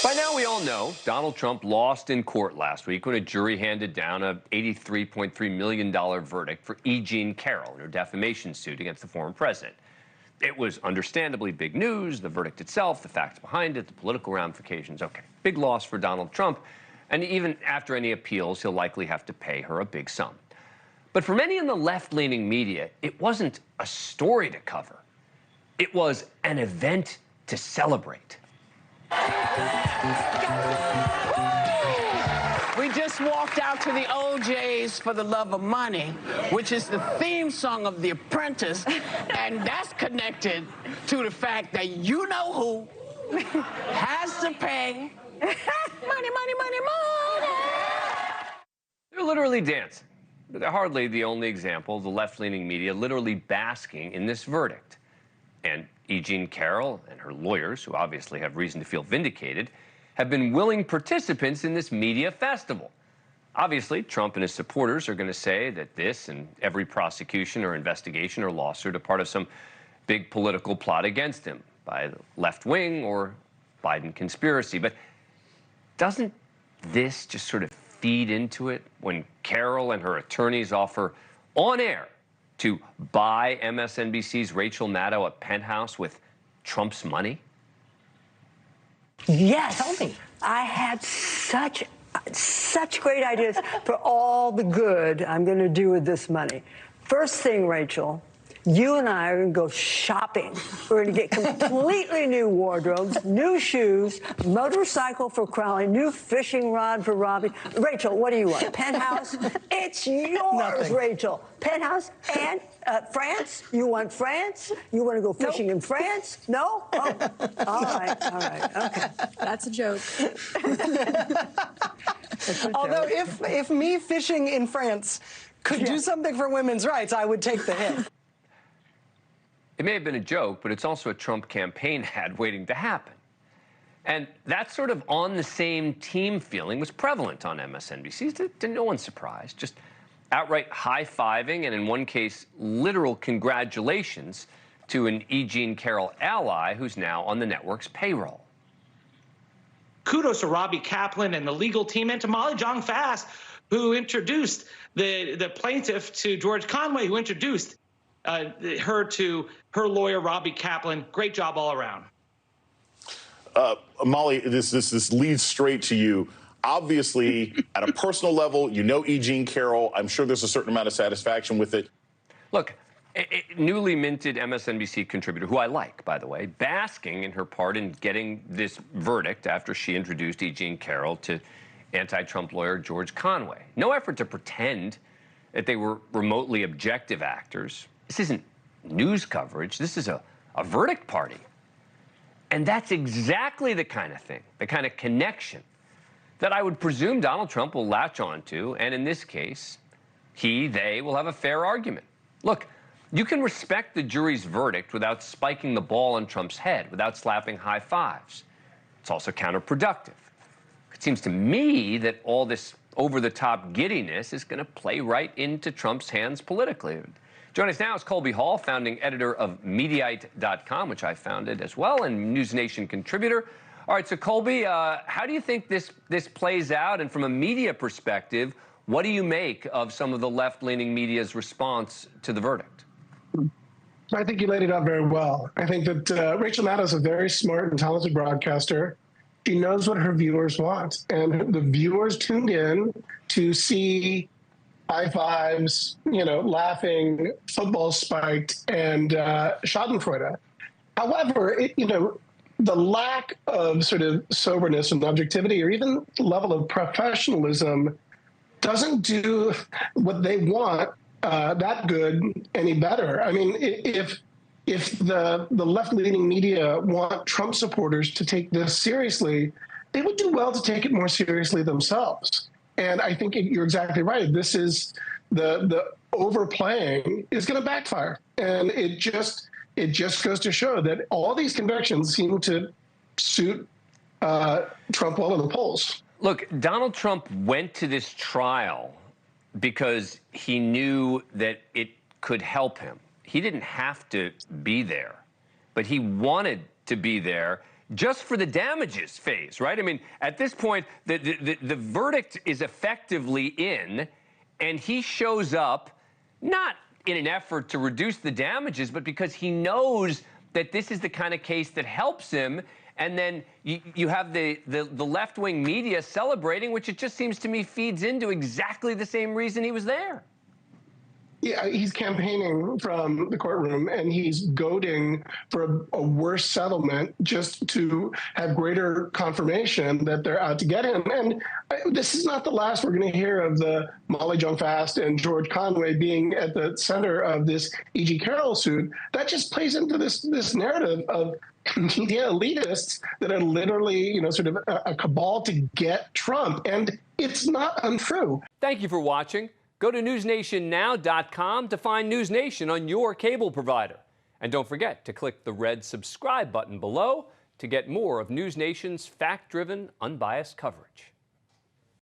By now, we all know Donald Trump lost in court last week when a jury handed down a $83.3 million verdict for E. Jean Carroll in her defamation suit against the former president. It was understandably big news, the verdict itself, the facts behind it, the political ramifications. Okay, big loss for Donald Trump, and even after any appeals, he'll likely have to pay her a big sum. But for many in the left-leaning media, it wasn't a story to cover. It was an event to celebrate. We just walked out to the OJ's for the Love of Money, which is the theme song of The Apprentice, and that's connected to the fact that you know who has to pay money, money, money, money. They're literally dancing. But they're hardly the only example of the left-leaning media literally basking in this verdict. And E. Jean Carroll and her lawyers, who obviously have reason to feel vindicated, have been willing participants in this media festival. Obviously, Trump and his supporters are going to say that this and every prosecution or investigation or lawsuit are part of some big political plot against him by the left wing or Biden conspiracy. But doesn't this just sort of feed into it when Carroll and her attorneys offer on air to buy MSNBC's Rachel Maddow a penthouse with Trump's money? Yes. Tell me. I had such great ideas for all the good I'm going to do with this money. First thing, Rachel, you and I are going to go shopping. We're going to get completely new wardrobes, new shoes, motorcycle for Crowley, new fishing rod for Robbie. Rachel, what do you want? Penthouse? It's yours, Nothing. Rachel. Penthouse and France? You want France? You want to go fishing in France? No? Oh. All right, okay. That's a joke. Although if me fishing in France could do something for women's rights, I would take the hit. It may have been a joke, but it's also a Trump campaign ad waiting to happen. And that sort of on the same team feeling was prevalent on MSNBC, to no one's surprise. Just outright high-fiving and in one case, literal congratulations to an E. Jean Carroll ally who's now on the network's payroll. Kudos to Robbie Kaplan and the legal team, and to Molly Jong-Fast, who introduced the plaintiff to George Conway, who introduced her to her lawyer, Robbie Kaplan. Great job all around. Molly, this leads straight to you. Obviously, at a personal level, you know E. Jean Carroll. I'm sure there's a certain amount of satisfaction with it. Look, a newly minted MSNBC contributor, who I like, by the way, basking in her part in getting this verdict after she introduced E. Jean Carroll to anti-Trump lawyer George Conway. No effort to pretend that they were remotely objective actors. This isn't news coverage. This is a verdict party. And that's exactly the kind of thing, the kind of connection that I would presume Donald Trump will latch onto, and in this case, they will have a fair argument. Look, you can respect the jury's verdict without spiking the ball on Trump's head, without slapping high fives. It's also counterproductive. It seems to me that all this over-the-top giddiness is going to play right into Trump's hands politically. Joining us now is Colby Hall, founding editor of Mediaite.com, which I founded as well, and NewsNation contributor. All right, so Colby, how do you think this plays out? And from a media perspective, what do you make of some of the left-leaning media's response to the verdict? I think you laid it out very well. I think that Rachel Maddow is a very smart and talented broadcaster. She knows what her viewers want, and the viewers tuned in to see high fives, laughing, football spiked, and Schadenfreude. However, the lack of sort of soberness and objectivity, or even level of professionalism, doesn't do what they want that good any better. I mean, if the left-leaning media want Trump supporters to take this seriously, they would do well to take it more seriously themselves. And I think you're exactly right. This is the overplaying is going to backfire. And it just goes to show that all these convictions seem to suit Trump well in the polls. Look, Donald Trump went to this trial because he knew that it could help him. He didn't have to be there, but he wanted to be there just for the damages phase, right? I mean, at this point, the verdict is effectively in, and he shows up not in an effort to reduce the damages, but because he knows that this is the kind of case that helps him. And then you have the left-wing media celebrating, which it just seems to me feeds into exactly the same reason he was there. Yeah, he's campaigning from the courtroom, and he's goading for a worse settlement just to have greater confirmation that they're out to get him. And this is not the last we're going to hear of the Molly Jong-Fast and George Conway being at the center of this E.G. Carroll suit. That just plays into this narrative of media elitists that are literally, sort of a cabal to get Trump. And it's not untrue. Thank you for watching. Go to newsnationnow.com to find NewsNation on your cable provider. And don't forget to click the red subscribe button below to get more of NewsNation's fact-driven, unbiased coverage.